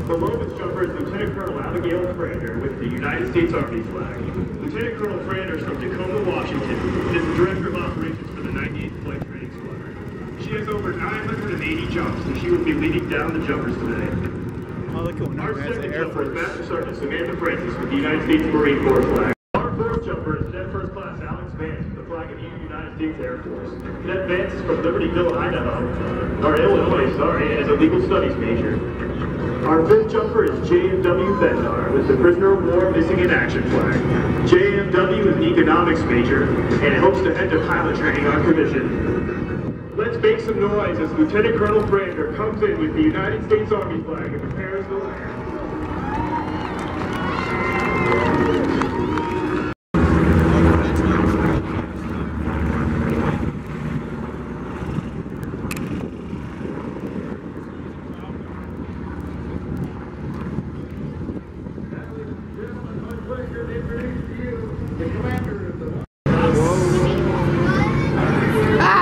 The lowest jumper is Lieutenant Colonel Abigail Frander with the United States Army flag. Lieutenant Colonel Frander is from Tacoma, Washington, and is the Director of Operations for the 98th Flight Training Squadron. She has over 980 jumps, and she will be leading down the jumpers today. Our second jumper is Master Sergeant Samantha Francis with the United States Marine Corps flag. Our first jumper is Cadet First Class Alex Vance with the flag of the United States Air Force. Cadet Vance is from Libertyville, Illinois, and is a legal studies major. Our fifth jumper is JMW Bednar with the Prisoner of War Missing in Action flag. JMW is an economics major and hopes to head to pilot training on commission. Let's make some noise as Lieutenant Colonel Frander comes in with the United States Army flag and prepares the land.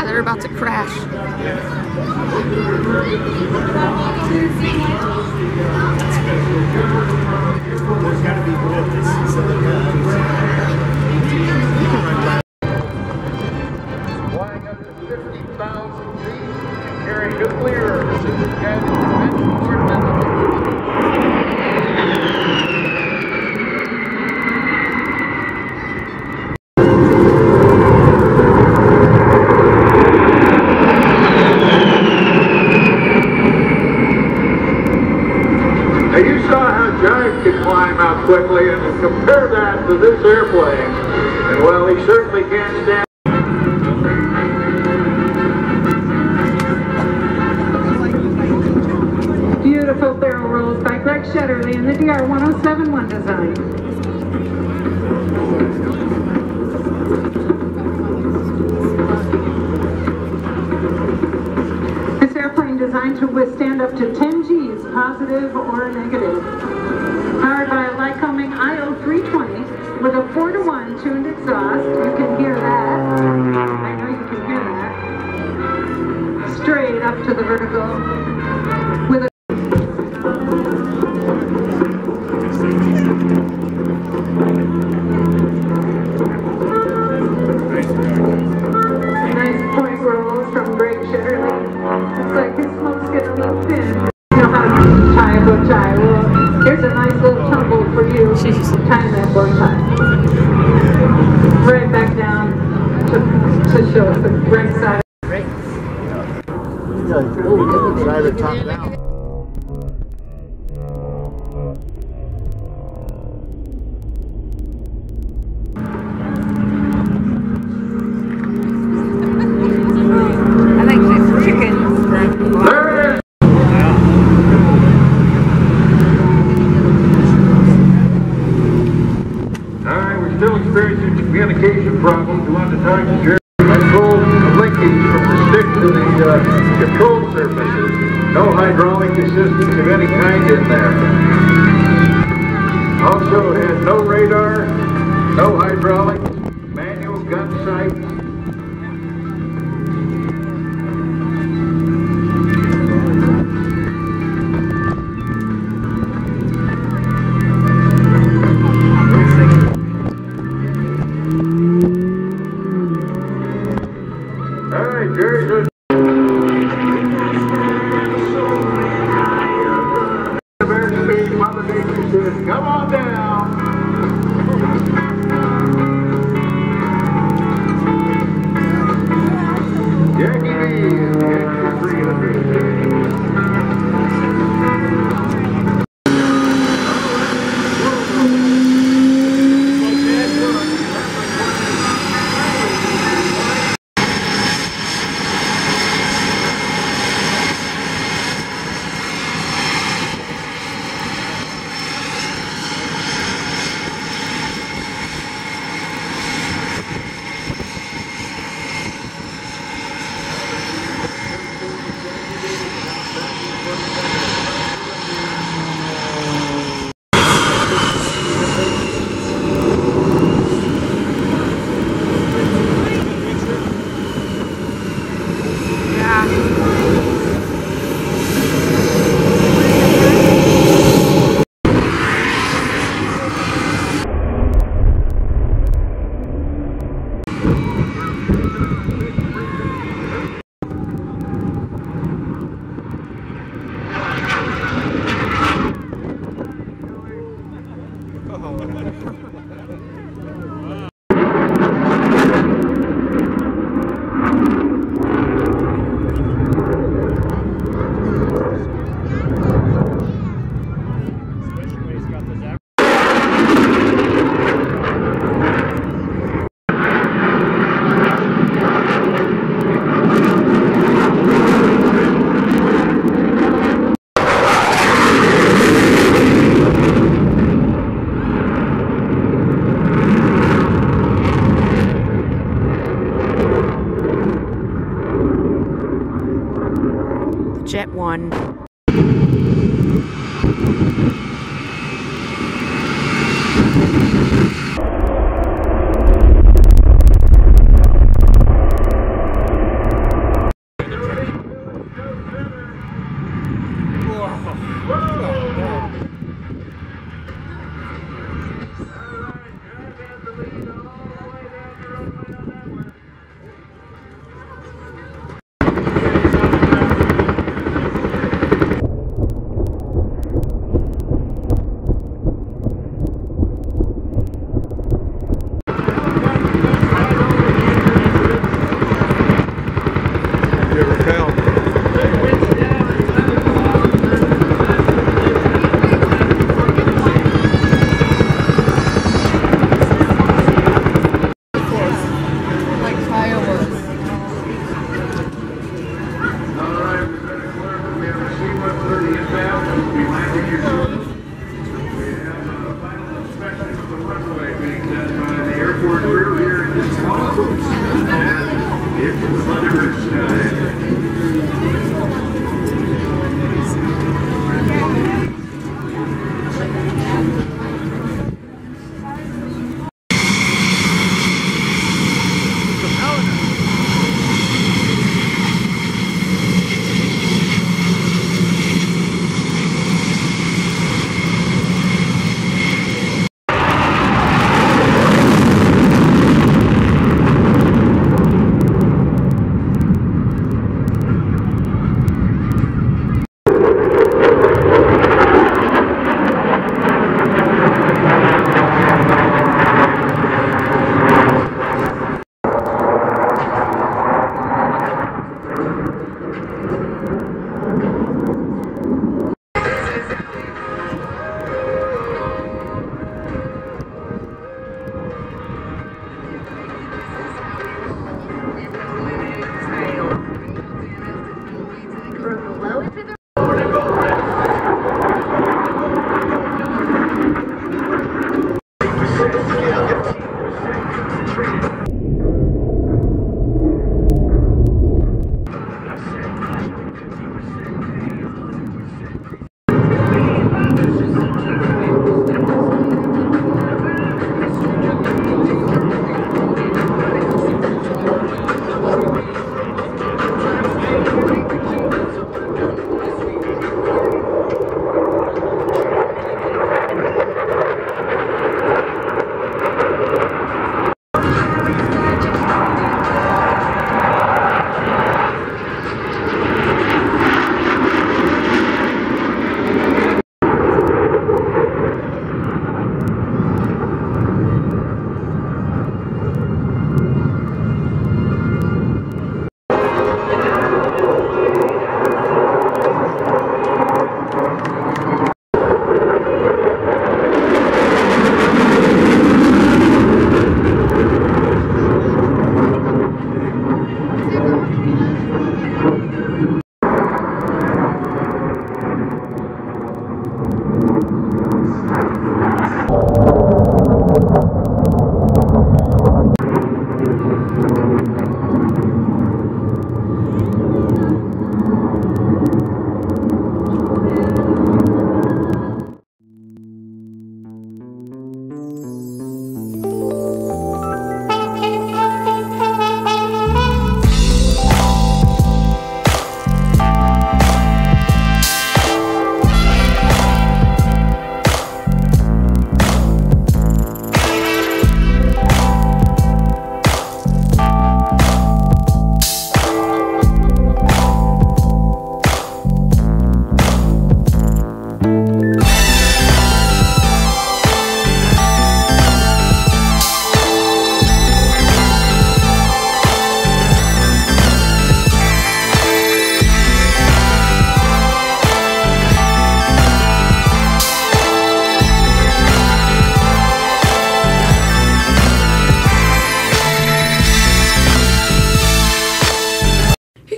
They're about to crash. There's got to be more of this. Flying under 50,000 feet, carrying nuclear precision guided conventional ornamental. Can climb out quickly, and compare that to this airplane, and well, he certainly can't stand. Beautiful barrel rolls by Greg Shetterly in the DR-1071 design. This airplane designed to withstand up to 10 Gs, positive or negative. Powered by a Lycoming IO320 with a 4-to-1 tuned exhaust. You can hear that. I know you can hear that. Straight up to the vertical with a nice point rolls from Greg Shetterly. It's like his smoke's getting a little thin. You know how to tie a bow tie. Well, here's a nice little tumble for you. Tying that bow tie. Right back down to show us the right side. Try to top down. I like this chicken. There it is. Still experiencing communication problems. We want to talk to Jerry. Control linkage from the stick to the control surfaces. No hydraulic assistance of any kind in there. Also had no radar, no hydraulics, manual gun sight. Very good. Mother Nature says, come on down. Jackie B. Jackie 300.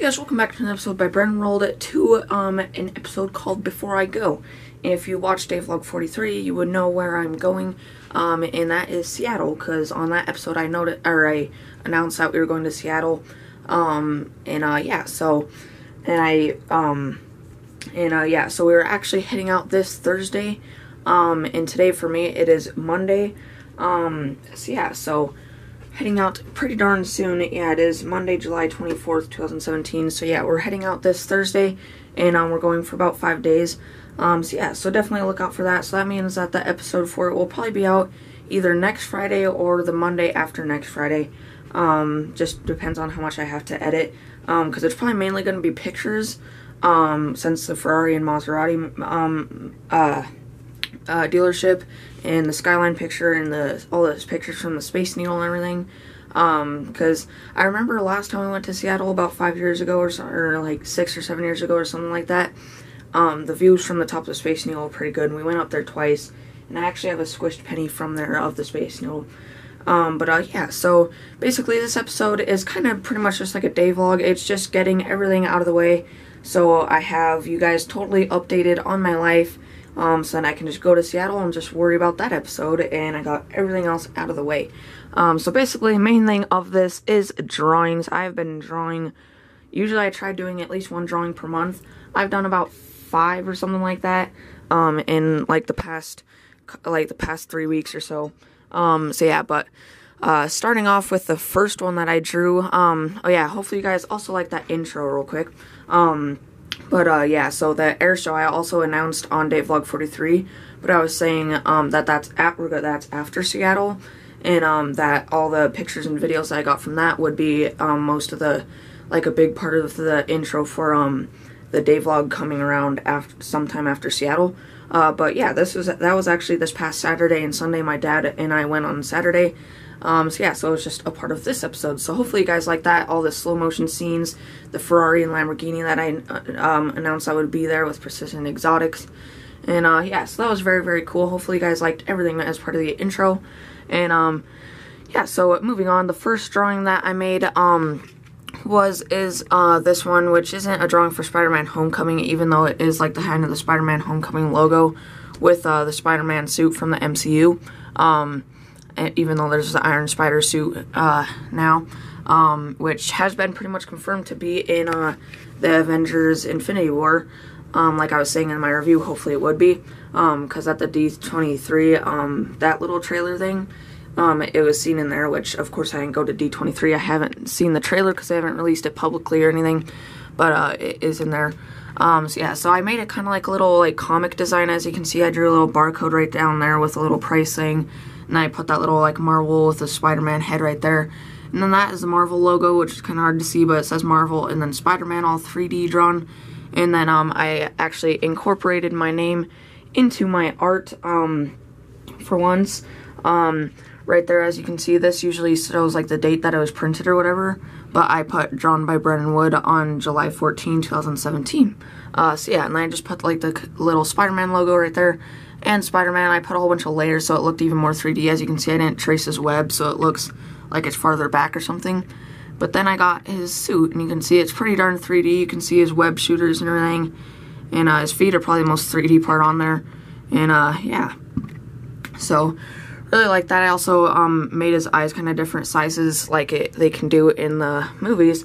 guys, welcome back to an episode by Brendan. Rolled it to an episode called Before I Go. If you watched Day Vlog 43, you would know where I'm going, and that is Seattle, because on that episode I announced that we were going to Seattle, yeah, so, and I And yeah, so we were actually heading out this Thursday, and today for me it is Monday. So yeah, so heading out pretty darn soon. Yeah, it is Monday, July 24th, 2017. So yeah, we're heading out this Thursday, and we're going for about 5 days. So yeah, so definitely look out for that. So that means that the episode for it will probably be out either next Friday or the Monday after next Friday. Just depends on how much I have to edit, because it's probably mainly going to be pictures, since the Ferrari and Maserati dealership and the skyline picture and all those pictures from the Space Needle and everything. Because I remember last time we went to Seattle about 5 years ago or like 6 or 7 years ago or something like that. The views from the top of the Space Needle were pretty good, and we went up there twice, and I actually have a squished penny from there of the Space Needle. Yeah, so basically this episode is kind of pretty much just like a day vlog. It's just getting everything out of the way, so I have you guys totally updated on my life, so then I can just go to Seattle and just worry about that episode, and I got everything else out of the way. So basically the main thing of this is drawings. I've been drawing, usually I try doing at least one drawing per month. I've done about 5 or something like that, in like the past 3 weeks or so. So yeah, but starting off with the first one that I drew, oh yeah, hopefully you guys also like that intro real quick. Yeah, so the air show I also announced on Day Vlog 43, but I was saying that's after Seattle, and that all the pictures and videos that I got from that would be most of the, like, a big part of the intro for the day vlog coming around sometime after Seattle. But yeah, that was actually this past Saturday and Sunday. My dad and I went on Saturday. So yeah, so it was just a part of this episode. So hopefully you guys like that. All the slow motion scenes, the Ferrari and Lamborghini that I announced I would be there with Precision Exotics. And yeah, so that was very, very cool. Hopefully you guys liked everything as part of the intro. And yeah, so moving on, the first drawing that I made is this one, which isn't a drawing for Spider-Man Homecoming, even though it is like the hand of the Spider-Man Homecoming logo with the Spider-Man suit from the MCU, even though there's the Iron Spider suit now, which has been pretty much confirmed to be in the Avengers Infinity War. Like I was saying in my review, hopefully it would be, because at the D23, that little trailer thing, it was seen in there, which of course I didn't go to D23. I haven't seen the trailer because they haven't released it publicly or anything, but it is in there. So yeah, so I made it kind of like a little like comic design. As you can see, I drew a little barcode right down there with a little price thing, and I put that little like Marvel with the Spider-Man head right there. And then that is the Marvel logo, which is kind of hard to see, but it says Marvel, and then Spider-Man all 3D drawn. And then I actually incorporated my name into my art for once. Right there, as you can see, this usually shows like the date that it was printed or whatever, but I put drawn by Brennan Wood on July 14, 2017. So yeah, and then I just put like the little Spider-Man logo right there, and Spider-Man, I put a whole bunch of layers so it looked even more 3D. As you can see, I didn't trace his web so it looks like it's farther back or something. But then I got his suit, and you can see it's pretty darn 3D. You can see his web shooters and everything, and his feet are probably the most 3D part on there. And yeah, so really like that. I also made his eyes kind of different sizes like they can do in the movies.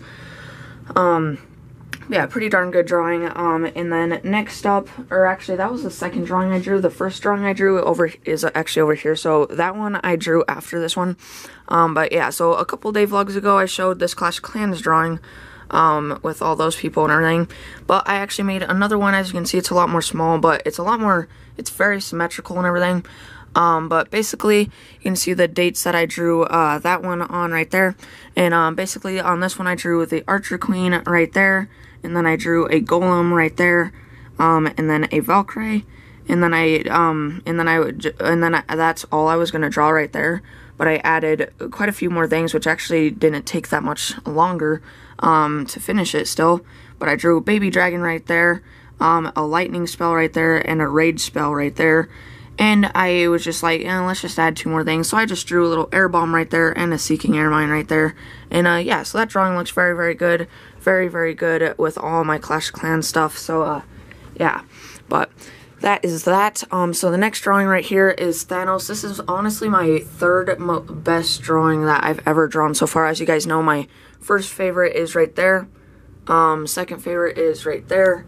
Yeah, pretty darn good drawing. And then next up, or actually that was the second drawing I drew. The first drawing I drew is actually over here, so that one I drew after this one. But yeah, so a couple day vlogs ago I showed this Clash of Clans drawing with all those people and everything, but I actually made another one. As you can see, it's a lot more small, but it's very symmetrical and everything. But basically, you can see the dates that I drew that one on right there. And basically, on this one, I drew the Archer Queen right there. And then I drew a Golem right there. And then a Valkyrie. And then that's all I was going to draw right there. But I added quite a few more things, which actually didn't take that much longer to finish it still. But I drew a Baby Dragon right there, a Lightning spell right there, and a Rage spell right there. And I was just like, let's just add 2 more things. So I just drew a little air bomb right there and a Seeking Air Mine right there. And yeah, so that drawing looks very, very good. Very, very good with all my Clash of Clans stuff. So yeah, but that is that. So the next drawing right here is Thanos. This is honestly my third best drawing that I've ever drawn so far. As you guys know, my first favorite is right there. Second favorite is right there.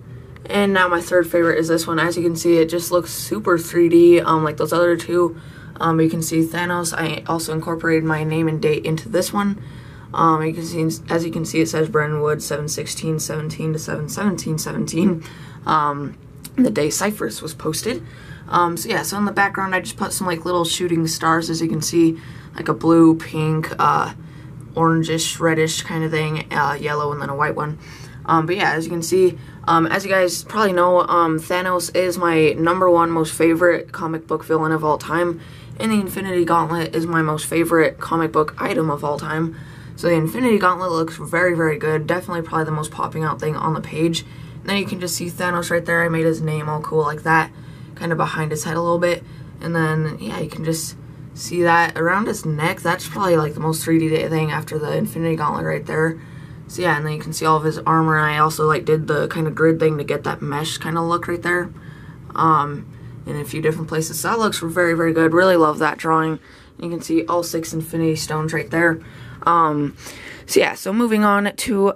And now my third favorite is this one. As you can see, it just looks super 3D, like those other two. You can see Thanos. I also incorporated my name and date into this one. You can see, as you can see, it says Brennan Wood 7/16/17 to 7/17/17. The day Cyphers was posted. So yeah, so in the background I just put some like little shooting stars, as you can see, like a blue, pink, orangish, reddish kind of thing, yellow, and then a white one. But yeah, as you can see, as you guys probably know, Thanos is my #1 most favorite comic book villain of all time, and the Infinity Gauntlet is my most favorite comic book item of all time. So the Infinity Gauntlet looks very, very good, definitely probably the most popping out thing on the page. And then you can just see Thanos right there. I made his name all cool like that, kind of behind his head a little bit. And then, yeah, you can just see that around his neck. That's probably like the most 3D thing after the Infinity Gauntlet right there. So yeah, and then you can see all of his armor. And I also like did the kind of grid thing to get that mesh kind of look right there. In a few different places. So that looks very, very good. Really love that drawing. You can see all 6 Infinity Stones right there. So yeah, so moving on to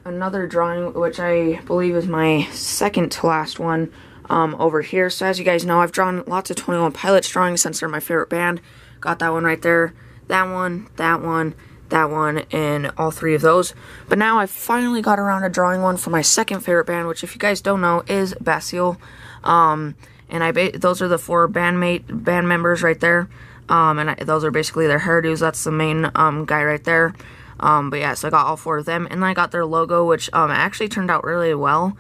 another drawing, which I believe is my second to last one over here. So as you guys know, I've drawn lots of 21 Pilots drawings since they're my favorite band. Got that one right there, that one, that one, that one, and all 3 of those. But now I finally got around to drawing one for my second favorite band, which, if you guys don't know, is Bastille. And those are the 4 band members right there. Those are basically their hairdos. That's the main guy right there. But yeah, so I got all 4 of them, and then I got their logo, which actually turned out really well.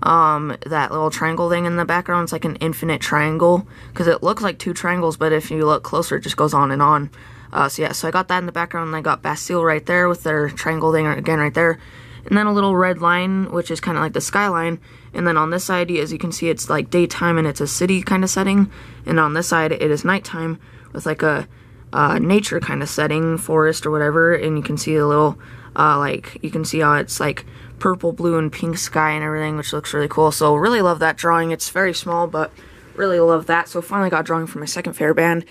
That little triangle thing in the background, it's like an infinite triangle, because it looks like 2 triangles, but if you look closer, it just goes on and on. So yeah, so I got that in the background, and I got Bastille right there with their triangle thing again right there. And then a little red line, which is kind of like the skyline. And then on this side, as you can see, it's like daytime and it's a city kind of setting. And on this side, it is nighttime with like a nature kind of setting, forest or whatever. And you can see a little, you can see how it's like purple, blue, and pink sky and everything, which looks really cool. So really love that drawing. It's very small, but really love that. So finally got a drawing for my second favorite band.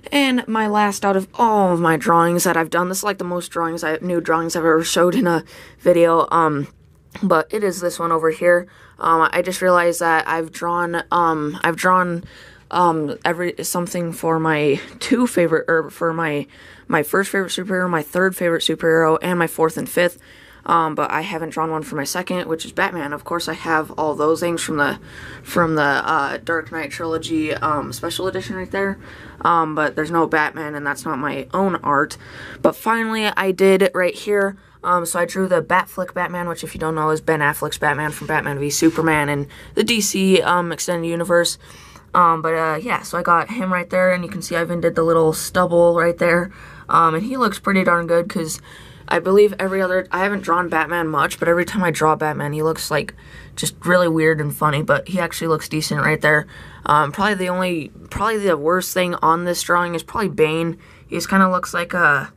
And my last out of all of my drawings that I've done. This is like the most new drawings I've ever showed in a video. But it is this one over here. I just realized that I've drawn something for my for my first favorite superhero, my third favorite superhero, and my 4th and 5th. But I haven't drawn one for my second, which is Batman. Of course, I have all those things from the Dark Knight trilogy special edition right there. But there's no Batman, and that's not my own art. But finally, I did right here. So I drew the Batflick Batman, which, if you don't know, is Ben Affleck's Batman from Batman v Superman and the DC extended universe. Yeah, so I got him right there, and you can see I even did the little stubble right there. And he looks pretty darn good, because I believe I haven't drawn Batman much, but every time I draw Batman, he looks like just really weird and funny, but he actually looks decent right there. Probably the worst thing on this drawing is probably Bane. He just kind of looks like a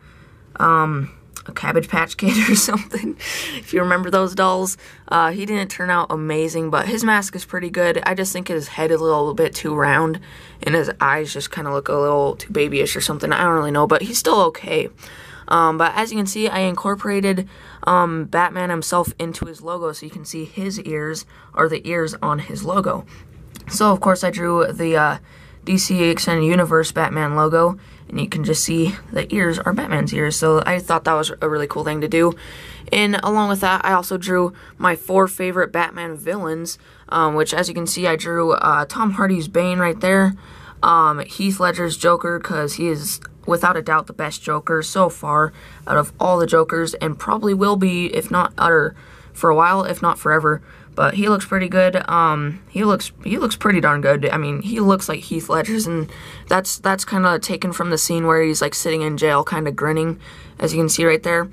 Cabbage Patch Kid or something, if you remember those dolls. He didn't turn out amazing, but his mask is pretty good. I just think his head is a little bit too round, and his eyes just kind of look a little too babyish or something. I don't really know, but he's still okay. But as you can see, I incorporated Batman himself into his logo, so you can see his ears are the ears on his logo. So, of course, I drew the DC Extended Universe Batman logo, and you can just see the ears are Batman's ears. So I thought that was a really cool thing to do. And along with that, I also drew my 4 favorite Batman villains, which, as you can see, I drew Tom Hardy's Bane right there, Heath Ledger's Joker, because he is without a doubt the best Joker so far out of all the Jokers, and probably will be, if not for a while, if not forever. But he looks pretty good. He looks pretty darn good. I mean, he looks like Heath Ledger's, and that's kind of taken from the scene where he's like sitting in jail, kind of grinning, as you can see right there.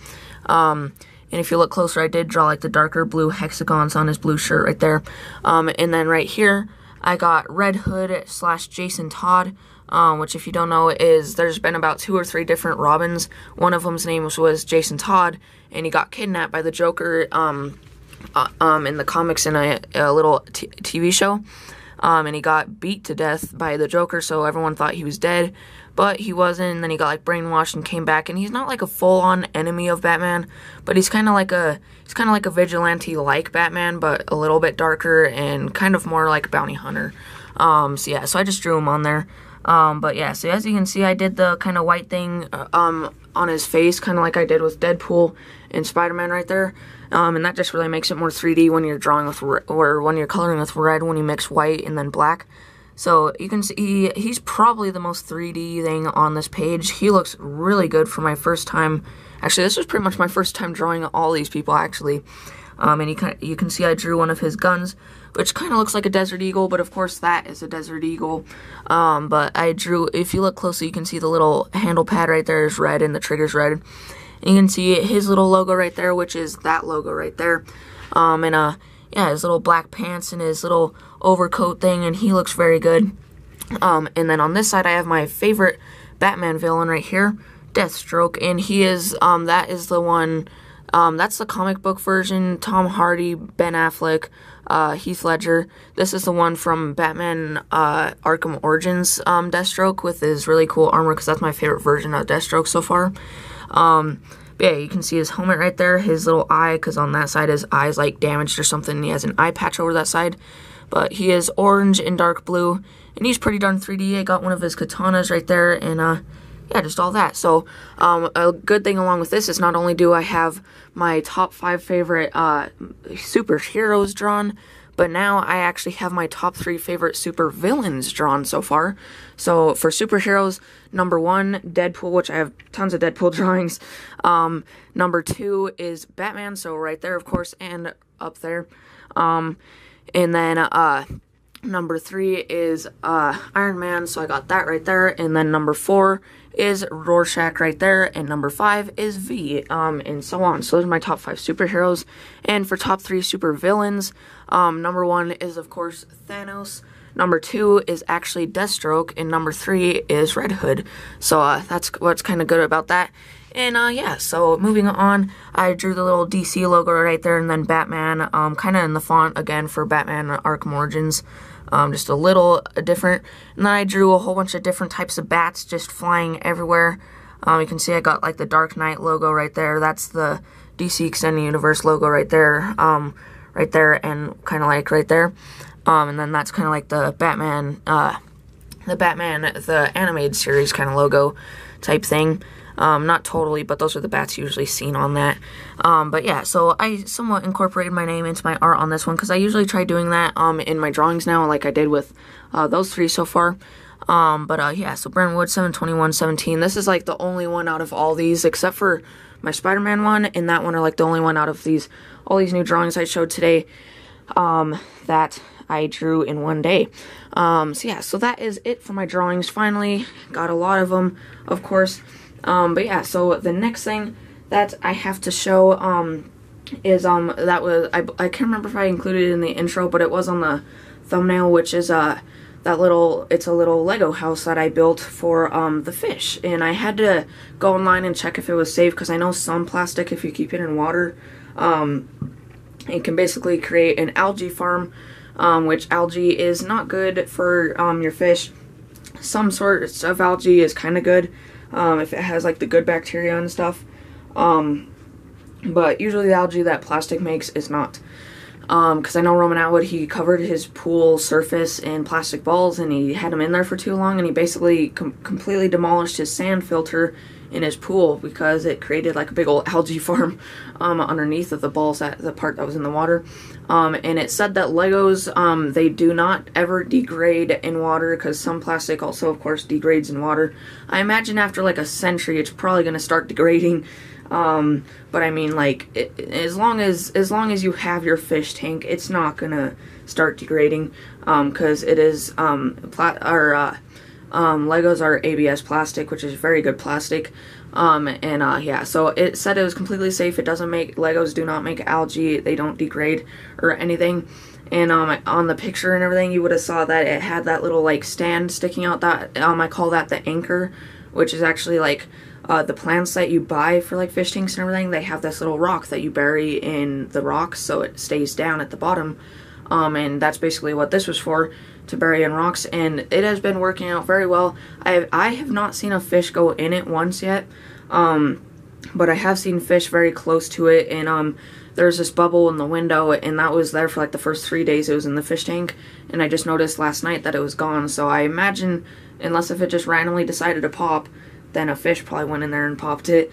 And if you look closer, I did draw like the darker blue hexagons on his blue shirt right there. And then right here, I got Red Hood / Jason Todd, which, if you don't know, there's been about 2 or 3 different Robins. One of them's name was Jason Todd, and he got kidnapped by the Joker in the comics in a little TV show. and he got beat to death by the Joker, so everyone thought he was dead, but he wasn't, and then he got, like, brainwashed and came back, and he's not, like, a full-on enemy of Batman, but he's kind of like a vigilante-like Batman, but a little bit darker, and kind of more like a bounty hunter. So yeah, so I just drew him on there. But yeah, so as you can see, I did the kind of white thing, on his face, kind of like I did with Deadpool and Spider-Man right there. And that just really makes it more 3D when you're drawing with, or when you're coloring with red, when you mix white and then black. So you can see he's probably the most 3D thing on this page. He looks really good for my first time. Actually, this was pretty much my first time drawing all these people, actually. And you can see I drew one of his guns, which kind of looks like a Desert Eagle, but of course that is a Desert Eagle. But I drew, if you look closely, you can see the little handle pad right there is red and the trigger's red. And you can see his little logo right there, which is that logo right there. Yeah, his little black pants and his little overcoat thing, and he looks very good. And then on this side, I have my favorite Batman villain right here, Deathstroke, and he is, that is the one, that's the comic book version, Tom Hardy, Ben Affleck, Heath Ledger. This is the one from Batman, Arkham Origins, Deathstroke, with his really cool armor, because that's my favorite version of Deathstroke so far. But yeah, you can see his helmet right there, his little eye, because on that side his eye's like damaged or something, and he has an eye patch over that side. But he is orange and dark blue, and he's pretty darn 3D. I got one of his katanas right there, and yeah, just all that. So, a good thing along with this is not only do I have my top 5 favorite superheroes drawn, but now I actually have my top 3 favorite supervillains drawn so far. So, for superheroes, number 1, Deadpool, which I have tons of Deadpool drawings. Number 2 is Batman, so right there, of course, and up there. And then, number 3 is Iron Man, so I got that right there. And then number 4 is Rorschach right there, and number 5 is V, and so on. So those are my top 5 superheroes. And for top 3 supervillains, number 1 is, of course, Thanos. Number 2 is actually Deathstroke, and number 3 is Red Hood. So that's what's kind of good about that. And yeah, so moving on, I drew the little DC logo right there, and then Batman, kind of in the font again for Batman Arkham Origins. Just a little different. And then I drew a whole bunch of different types of bats just flying everywhere. You can see I got like the Dark Knight logo right there. That's the DC Extended Universe logo right there. Right there and kind of like right there. And then that's kind of like the Batman, the animated series kind of logo type thing. Not totally, but those are the bats usually seen on that. But yeah, so I somewhat incorporated my name into my art on this one, because I usually try doing that, in my drawings now, like I did with, those 3 so far. Yeah, so Brentwood 72117, this is like the only one out of all these, except for my Spider-Man one, and that one are like the only one out of these, all these new drawings I showed today, that I drew in one day. So yeah, so that is it for my drawings. Finally, got a lot of them, of course. But yeah, so the next thing that I have to show, is, that was, I can't remember if I included it in the intro, but it was on the thumbnail, which is, it's a little Lego house that I built for, the fish, and I had to go online and check if it was safe, because I know some plastic, if you keep it in water, it can basically create an algae farm, which algae is not good for, your fish. Some sorts of algae is kind of good, if it has like the good bacteria and stuff, but usually the algae that plastic makes is not, because I know Roman Atwood, he covered his pool surface in plastic balls, and he had them in there for too long, and he basically completely demolished his sand filter in his pool, because it created like a big old algae farm, underneath of the balls, the part that was in the water. And it said that Legos, they do not ever degrade in water, because some plastic also, of course, degrades in water. I imagine after like a century, it's probably going to start degrading. But I mean, like, as long as you have your fish tank, it's not going to start degrading, because it is, Legos are ABS plastic, which is very good plastic. Yeah, so it said it was completely safe. It doesn't make, Legos do not make algae, they don't degrade or anything. And on the picture and everything, you would have saw that it had that little like stand sticking out, that I call that the anchor, which is actually like the plants that you buy for like fish tanks and everything. They have this little rock that you bury in the rocks so it stays down at the bottom. And that's basically what this was for, to bury in rocks, and it has been working out very well. I have not seen a fish go in it once yet, but I have seen fish very close to it, and there's this bubble in the window, and that was there for like the first 3 days it was in the fish tank, and I just noticed last night that it was gone. So I imagine, unless if it just randomly decided to pop, then a fish probably went in there and popped it.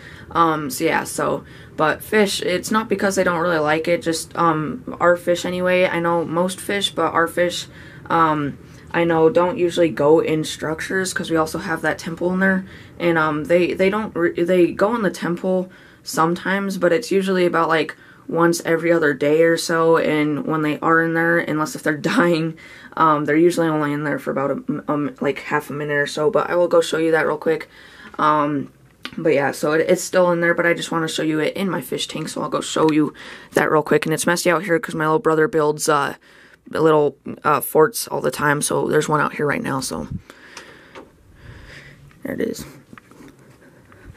But fish, it's not because they don't really like it, just our fish anyway. I know most fish, but our fish, I know don't usually go in structures, because we also have that temple in there, and they go in the temple sometimes, but it's usually about like once every other day or so. And when they are in there, unless if they're dying, they're usually only in there for about like half a minute or so. But I will go show you that real quick. But yeah, so it's still in there, but I just want to show you it in my fish tank, so I'll go show you that real quick. And it's messy out here because my little brother builds little forts all the time, so there's one out here right now. So there it is.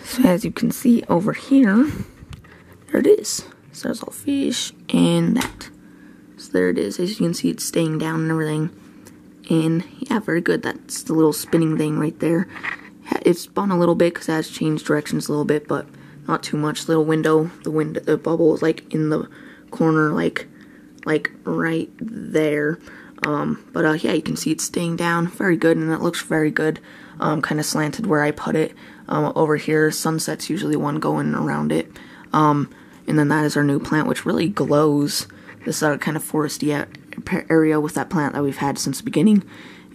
So as you can see over here, there it is. So there's all fish and that. So there it is. As you can see, it's staying down and everything. And yeah, very good. That's the little spinning thing right there. It spun a little bit because it has changed directions a little bit, but not too much. Little window, the bubble is like in the corner, like right there. Yeah, you can see it's staying down. Very good, and it looks very good. Kind of slanted where I put it. Over here, sunset's usually one going around it. And then that is our new plant, which really glows. This is kind of foresty area with that plant that we've had since the beginning.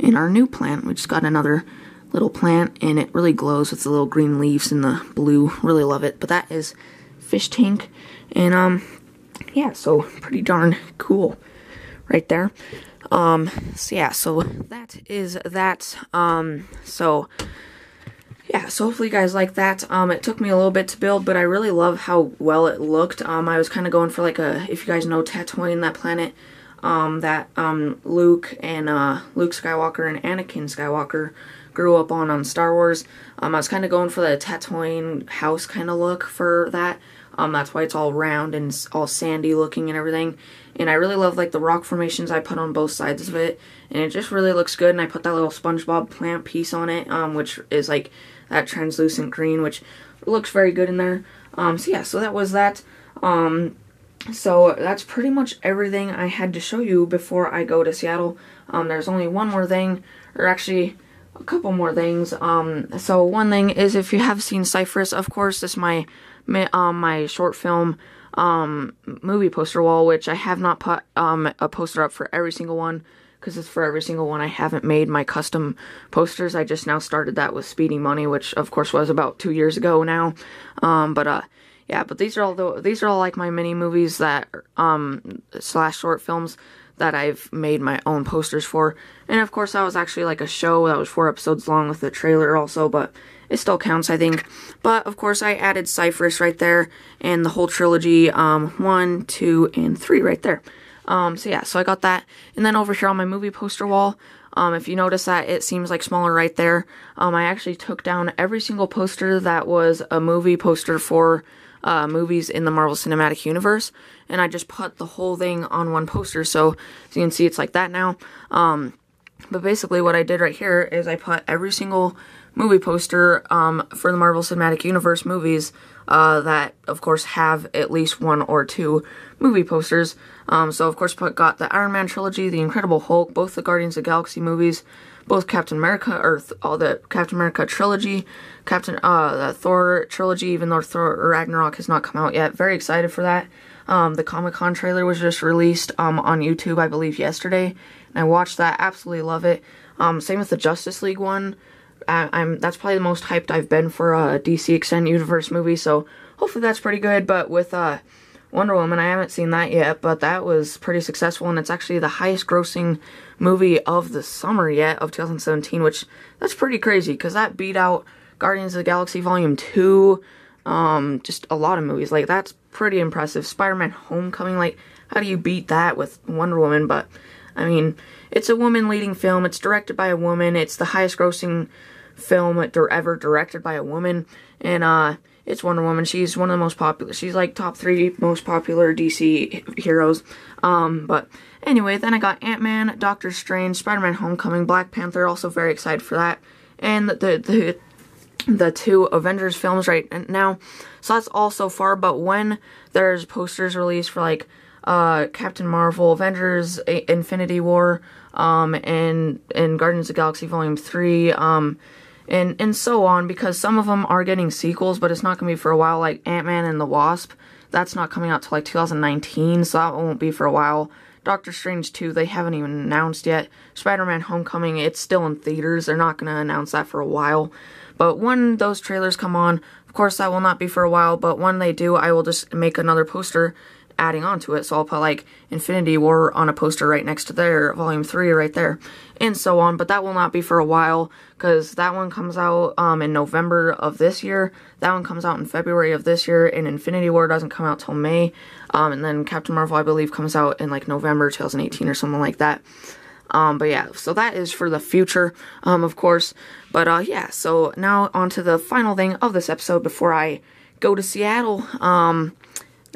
And our new plant, we just got another little plant, and it really glows with the little green leaves and the blue. Really love it. But that is fish tank, and yeah, so pretty darn cool right there. So yeah, so that is that. Yeah, so hopefully you guys like that. It took me a little bit to build, but I really love how well it looked. I was kind of going for like if you guys know Tatooine, that planet, that Luke Skywalker and Anakin Skywalker grew up on Star Wars. I was kind of going for the Tatooine house kind of look for that. That's why it's all round and all sandy looking and everything. And I really love like the rock formations I put on both sides of it, and it just really looks good. And I put that little SpongeBob plant piece on it, which is like that translucent green, which looks very good in there. So yeah, so that was that. So that's pretty much everything I had to show you before I go to Seattle. There's only one more thing, or actually a couple more things. So one thing is, if you have seen Cypress, of course, this is my short film movie poster wall, which I have not put a poster up for every single one, because it's for every single one. I haven't made my custom posters. I just now started that with Speedy Money, which of course was about 2 years ago now. Yeah, but these are all like my mini movies that slash short films that I've made my own posters for. And of course that was actually like a show that was 4 episodes long with the trailer also, but it still counts, I think. But of course I added Cypress right there, and the whole trilogy, 1, 2, and 3 right there. So yeah, so I got that. And then over here on my movie poster wall, if you notice that it seems like smaller right there, I actually took down every single poster that was a movie poster for movies in the Marvel Cinematic Universe, and I just put the whole thing on one poster. So as you can see, it's like that now. But basically what I did right here is I put every single movie poster for the Marvel Cinematic Universe movies that of course have at least 1 or 2 movie posters. So of course got the Iron Man trilogy, the Incredible Hulk, both the Guardians of the Galaxy movies, both Captain America, or all the Captain America trilogy, the Thor trilogy, even though Thor Ragnarok has not come out yet. Very excited for that. The Comic-Con trailer was just released on YouTube, I believe, yesterday, and I watched that. Absolutely love it. Same with the Justice League one. That's probably the most hyped I've been for a DC Extended Universe movie, so hopefully that's pretty good. But with Wonder Woman, I haven't seen that yet, but that was pretty successful, and it's actually the highest grossing movie of the summer yet, of 2017, which, that's pretty crazy, because that beat out Guardians of the Galaxy Volume 2, just a lot of movies. Like, that's pretty impressive. Spider-Man Homecoming, like, how do you beat that with Wonder Woman? But, I mean, it's a woman-leading film, it's directed by a woman, it's the highest grossing film ever directed by a woman, and it's Wonder Woman. She's one of the most popular. She's like top 3 most popular DC heroes. But anyway, then I got Ant-Man, Doctor Strange, Spider-Man Homecoming, Black Panther, also very excited for that. And the 2 Avengers films right now. So that's all so far, but when there's posters released for like Captain Marvel, Avengers, Infinity War, and Guardians of the Galaxy Volume 3, and so on, because some of them are getting sequels, but it's not going to be for a while, like Ant-Man and the Wasp. That's not coming out till like 2019, so that won't be for a while. Doctor Strange 2, they haven't even announced yet. Spider-Man Homecoming, it's still in theaters. They're not going to announce that for a while. But when those trailers come on, of course that will not be for a while, but when they do, I will just make another poster adding on to it. So I'll put like Infinity War on a poster right next to there, Volume 3 right there, and so on. But that will not be for a while, because that one comes out in November of this year. That one comes out in February of this year, and Infinity War doesn't come out till May. And then Captain Marvel, I believe, comes out in like November 2018 or something like that. But yeah, so that is for the future, of course. But yeah, so now on to the final thing of this episode before I go to Seattle,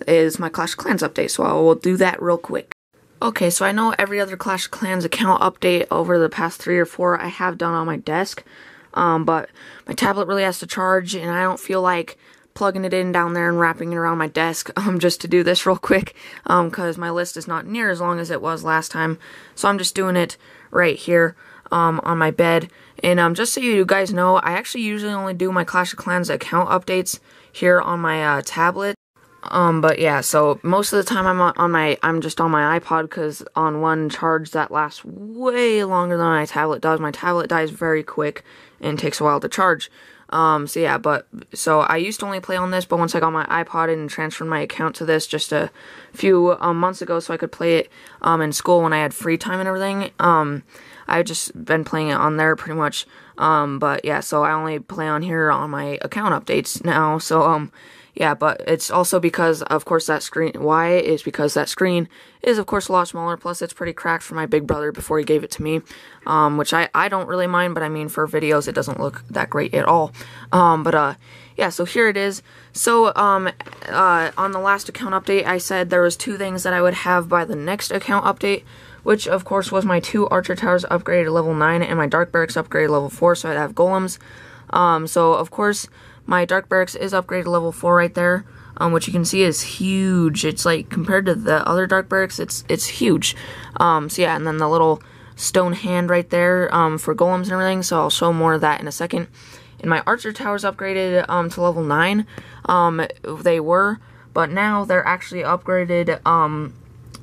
is my Clash of Clans update, so I will do that real quick. Okay, so I know every other Clash of Clans account update over the past 3 or 4 I have done on my desk, but my tablet really has to charge, and I don't feel like plugging it in down there and wrapping it around my desk, just to do this real quick, because my list is not near as long as it was last time, so I'm just doing it right here, on my bed. And just so you guys know, I actually usually only do my Clash of Clans account updates here on my tablet. But yeah, so most of the time I'm just on my iPod, because on one charge that lasts way longer than my tablet does. My tablet dies very quick and takes a while to charge. So yeah, so I used to only play on this, but once I got my iPod and transferred my account to this just a few months ago, so I could play it in school when I had free time and everything, I've just been playing it on there pretty much. But yeah, so I only play on here on my account updates now, so yeah, but it's also because, of course, that screen, why is because that screen is, of course, a lot smaller, plus it's pretty cracked for my big brother before he gave it to me, which I don't really mind, but I mean, for videos, it doesn't look that great at all. Yeah, so here it is. So, on the last account update, I said there was 2 things that I would have by the next account update, which, of course, was my 2 Archer Towers upgraded to level 9 and my Dark Barracks upgraded to level 4, so I'd have Golems. So, of course, my Dark Barracks is upgraded to level 4 right there, which you can see is huge. It's like, compared to the other Dark Barracks, it's huge. So yeah, and then the little stone hand right there, for Golems and everything, so I'll show more of that in a second. And my Archer Towers upgraded, to level 9, they were, but now they're actually upgraded,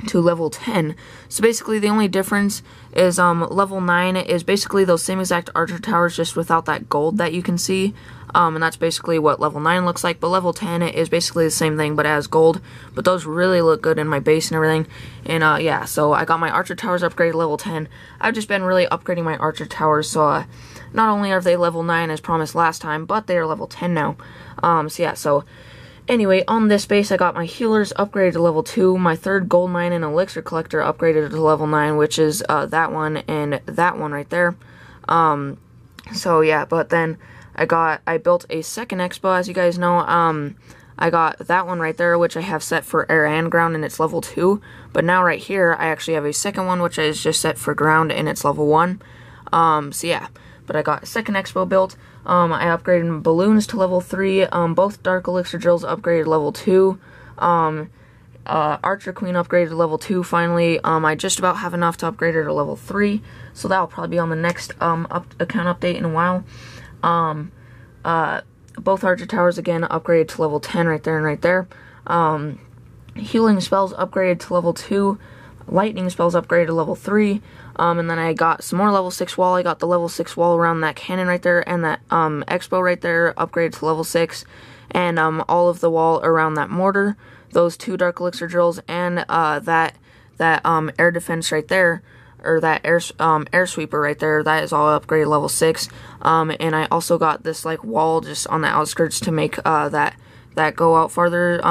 to level 10. So basically the only difference is level 9 is basically those same exact Archer Towers, just without that gold that you can see, and that's basically what level 9 looks like. But level 10 is basically the same thing but as gold, but those really look good in my base and everything. And yeah, so I got my Archer Towers upgraded to level 10. I've just been really upgrading my Archer Towers, so not only are they level 9 as promised last time, but they are level 10 now. So yeah, so anyway, on this base, I got my healers upgraded to level 2, my 3rd gold mine and elixir collector upgraded to level 9, which is that one and that one right there. So yeah, but then I built a 2nd expo, as you guys know. I got that one right there, which I have set for air and ground, and it's level 2. But now right here, I actually have a 2nd one, which is just set for ground, and it's level 1. So yeah, but I got a 2nd expo built. I upgraded balloons to level 3, both Dark Elixir Drills upgraded to level 2, Archer Queen upgraded to level 2 finally. I just about have enough to upgrade her to level 3, so that'll probably be on the next account update in a while. Both Archer Towers again upgraded to level 10 right there and right there. Healing spells upgraded to level 2, lightning spells upgraded to level 3, and then I got some more level 6 wall. I got the level 6 wall around that cannon right there, and that expo right there upgraded to level 6, and all of the wall around that mortar, those 2 Dark Elixir Drills, and that air defense right there, or that air sweeper right there, that is all upgraded level 6, and I also got this like wall just on the outskirts to make that go out farther,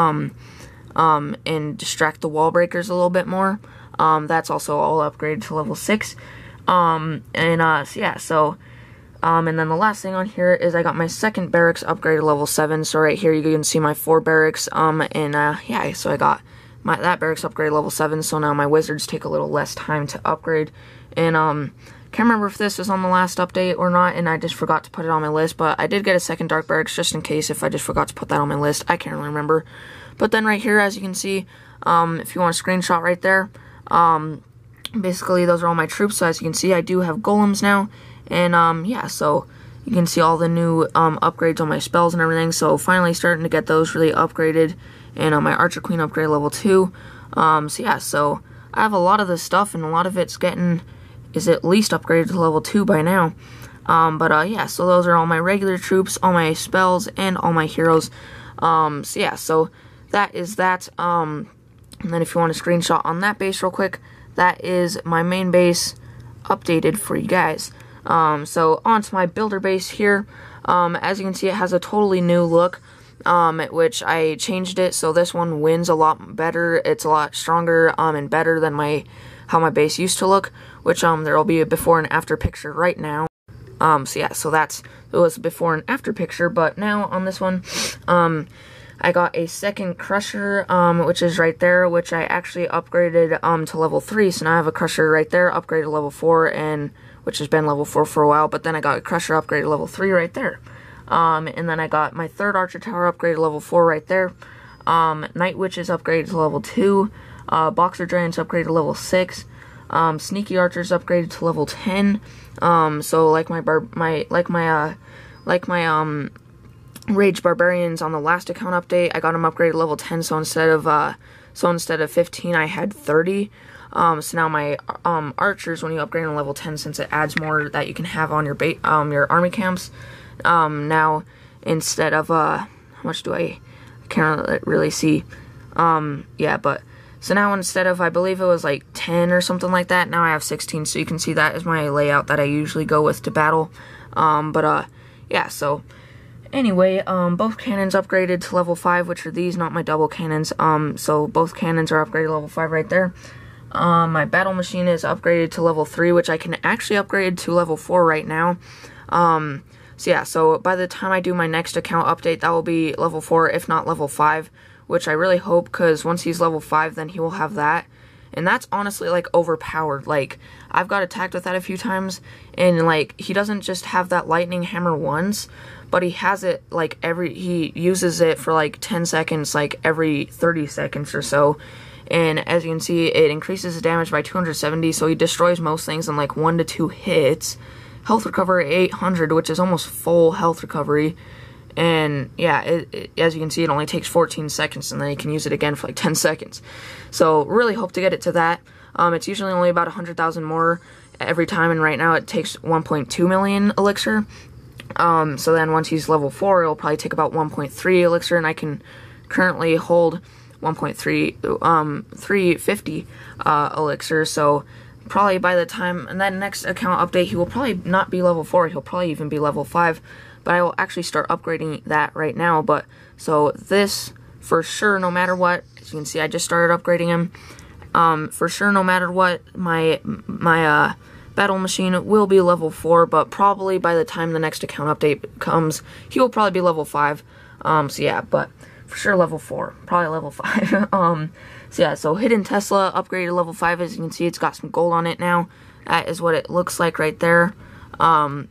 and distract the wall breakers a little bit more. That's also all upgraded to level 6. So yeah, so And then the last thing on here is I got my second barracks upgraded to level 7. So right here you can see my 4 barracks. Yeah, so I got that barracks upgraded to level 7. So now my wizards take a little less time to upgrade. And can't remember if this was on the last update or not, and I just forgot to put it on my list. But I did get a second dark barracks just in case if I just forgot to put that on my list. I can't really remember. But then right here, as you can see, if you want a screenshot right there, basically those are all my troops. So as you can see, I do have golems now. And, yeah, so you can see all the new upgrades on my spells and everything. So finally starting to get those really upgraded. And my Archer Queen upgrade level 2. So yeah, so I have a lot of this stuff, and a lot of it's is at least upgraded to level 2 by now. Yeah, so those are all my regular troops, all my spells, and all my heroes. So yeah, so that is that. And then if you want a screenshot on that base real quick, that is my main base updated for you guys. So onto my builder base here. As you can see, it has a totally new look, which I changed it, so this one wins a lot better. It's a lot stronger, and better than how my base used to look, which, there will be a before and after picture right now. So yeah, so it was a before and after picture, but now on this one, I got a second crusher, which is right there, which I actually upgraded, to level 3, so now I have a crusher right there, upgraded to level 4, and which has been level 4 for a while, but then I got a crusher upgraded to level 3 right there. And then I got my third archer tower upgraded to level 4 right there. Night witches upgraded to level 2. Boxer giants upgraded to level 6. Sneaky archers upgraded to level 10. So like my rage barbarians on the last account update, I got them upgraded to level 10. So instead of 15, I had 30. So now my archers, when you upgrade on level 10, since it adds more that you can have on your army camps, now instead of how much do I can't really see, yeah, but so now instead of, I believe it was like 10 or something like that, now I have 16. So you can see that is my layout that I usually go with to battle. Yeah, so anyway, both cannons upgraded to level 5, which are these, not my double cannons. So both cannons are upgraded to level 5 right there. My battle machine is upgraded to level 3, which I can actually upgrade to level 4 right now. So yeah, so by the time I do my next account update, that will be level 4, if not level 5, which I really hope, because once he's level 5, then he will have that. And that's honestly, like, overpowered. Like, I've got attacked with that a few times, and, like, he doesn't just have that lightning hammer once, but he has it, like, he uses it for, like, 10 seconds, like, every 30 seconds or so. And as you can see, it increases his damage by 270, so he destroys most things in, like, 1 to 2 hits. Health recovery 800, which is almost full health recovery. And yeah, as you can see, it only takes 14 seconds, and then you can use it again for like 10 seconds. So really hope to get it to that. It's usually only about 100,000 more every time, and right now it takes 1.2 million elixir. So then once he's level 4, it'll probably take about 1.3 elixir, and I can currently hold 350 elixir. So probably by the time in that next account update, he will probably not be level 4. He'll probably even be level 5. But I will actually start upgrading that right now. But so this, for sure, no matter what, as you can see, I just started upgrading him. For sure, no matter what, my battle machine will be level 4. But probably by the time the next account update comes, he will probably be level 5. So yeah, but for sure level 4, probably level 5. So yeah, so Hidden Tesla upgraded to level 5. As you can see, it's got some gold on it now. That is what it looks like right there. But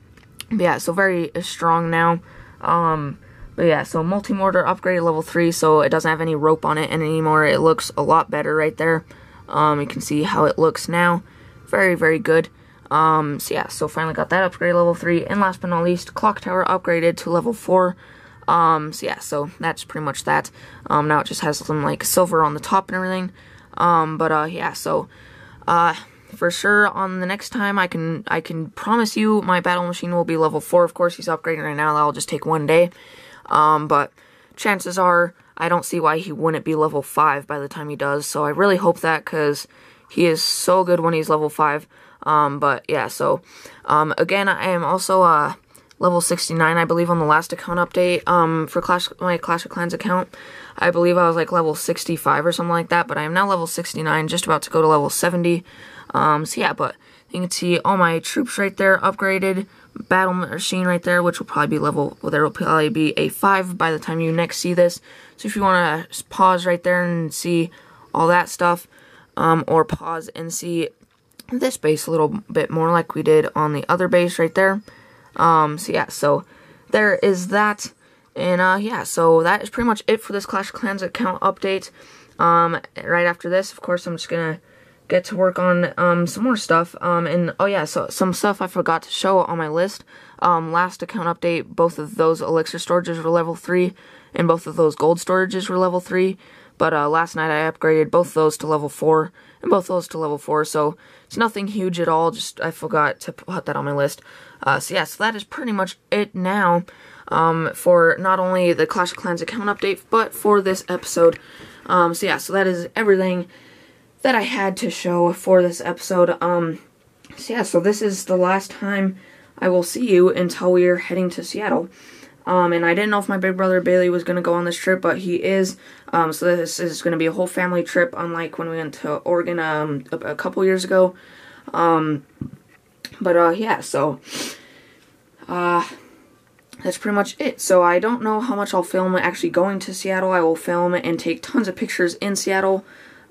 yeah, so very strong now. But yeah, so Multi-Mortar upgraded level 3, so it doesn't have any rope on it anymore. It looks a lot better right there. You can see how it looks now. Very, very good. So yeah, so finally got that upgrade level 3. And last but not least, Clock Tower upgraded to level 4. So yeah, so that's pretty much that. Now it just has some like silver on the top and everything. Yeah, so for sure on the next time I can promise you my battle machine will be level 4. Of course, he's upgrading right now. That'll just take 1 day. But chances are I don't see why he wouldn't be level 5 by the time he does. So I really hope that, because he is so good when he's level 5. But yeah, so again, I am also level 69, I believe, on the last account update. For my Clash of Clans account, I believe I was like level 65 or something like that. But I am now level 69, just about to go to level 70. So yeah, but you can see all my troops right there upgraded battle machine right there, which will probably be level, well, there will probably be a 5 by the time you next see this. So if you want to pause right there and see all that stuff, or pause and see this base a little bit more like we did on the other base right there. So yeah, so there is that. And yeah, so that is pretty much it for this Clash of Clans account update. Right after this, of course, I'm just gonna get to work on some more stuff. And oh yeah, so some stuff I forgot to show on my list. Last account update, both of those elixir storages were level 3, and both of those gold storages were level 3. But last night I upgraded both of those to level 4, and both of those to level 4, so it's nothing huge at all, just I forgot to put that on my list. So yeah, so that is pretty much it now, for not only the Clash of Clans account update, but for this episode. So yeah, so that is everything that I had to show for this episode. So yeah, so this is the last time I will see you until we are heading to Seattle. And I didn't know if my big brother Bailey was going to go on this trip, but he is. So this is going to be a whole family trip, unlike when we went to Oregon a couple years ago. Yeah, so that's pretty much it. So I don't know how much I'll film actually going to Seattle. I will film and take tons of pictures in Seattle.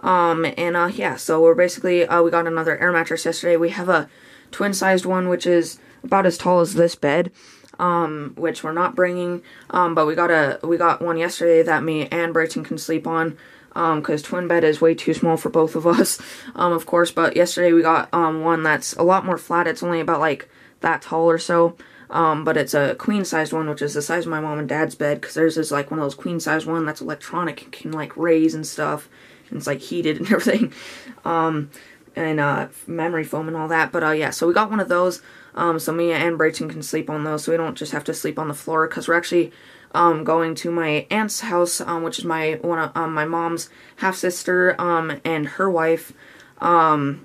Yeah, so we're basically, we got another air mattress yesterday. We have a twin-sized one, which is about as tall as this bed. Which we're not bringing, but we got one yesterday that me and Brayton can sleep on, because twin bed is way too small for both of us, of course. But yesterday we got one that's a lot more flat. It's only about like that tall or so, but it's a queen-sized one, which is the size of my mom and dad's bed, because theirs is like one of those queen-sized one that's electronic and can like raise and stuff, and it's like heated and everything, and memory foam and all that. But yeah, so we got one of those. So me and Brayton can sleep on those, so we don't just have to sleep on the floor, because we're actually going to my aunt's house, which is my mom's half-sister, and her wife. So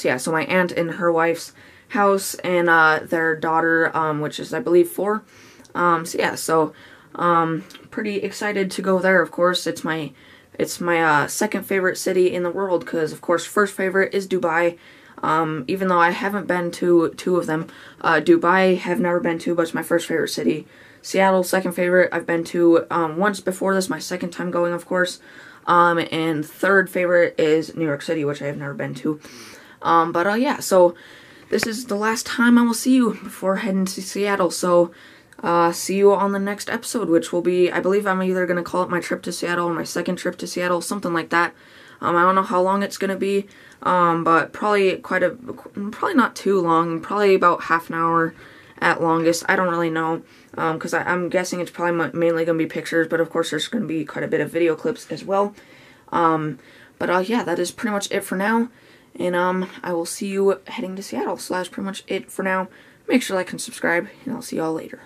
yeah, so my aunt and her wife's house, and their daughter, which is, I believe, 4. So yeah, so pretty excited to go there, of course. It's my second favorite city in the world, because, of course, first favorite is Dubai. Even though I haven't been to 2 of them. Dubai, have never been to, but it's my first favorite city. Seattle, second favorite. I've been to once before this, my second time going, of course. And third favorite is New York City, which I have never been to. Yeah, so this is the last time I will see you before heading to Seattle. So, see you on the next episode, which will be, I believe I'm either going to call it my trip to Seattle or my second trip to Seattle, something like that. I don't know how long it's going to be, but probably probably not too long, probably about half an hour at longest. I don't really know, because I'm guessing it's probably mainly going to be pictures, but of course there's going to be quite a bit of video clips as well. Yeah, that is pretty much it for now, and I will see you heading to Seattle. So that's pretty much it for now. Make sure to like and subscribe, and I'll see y'all later.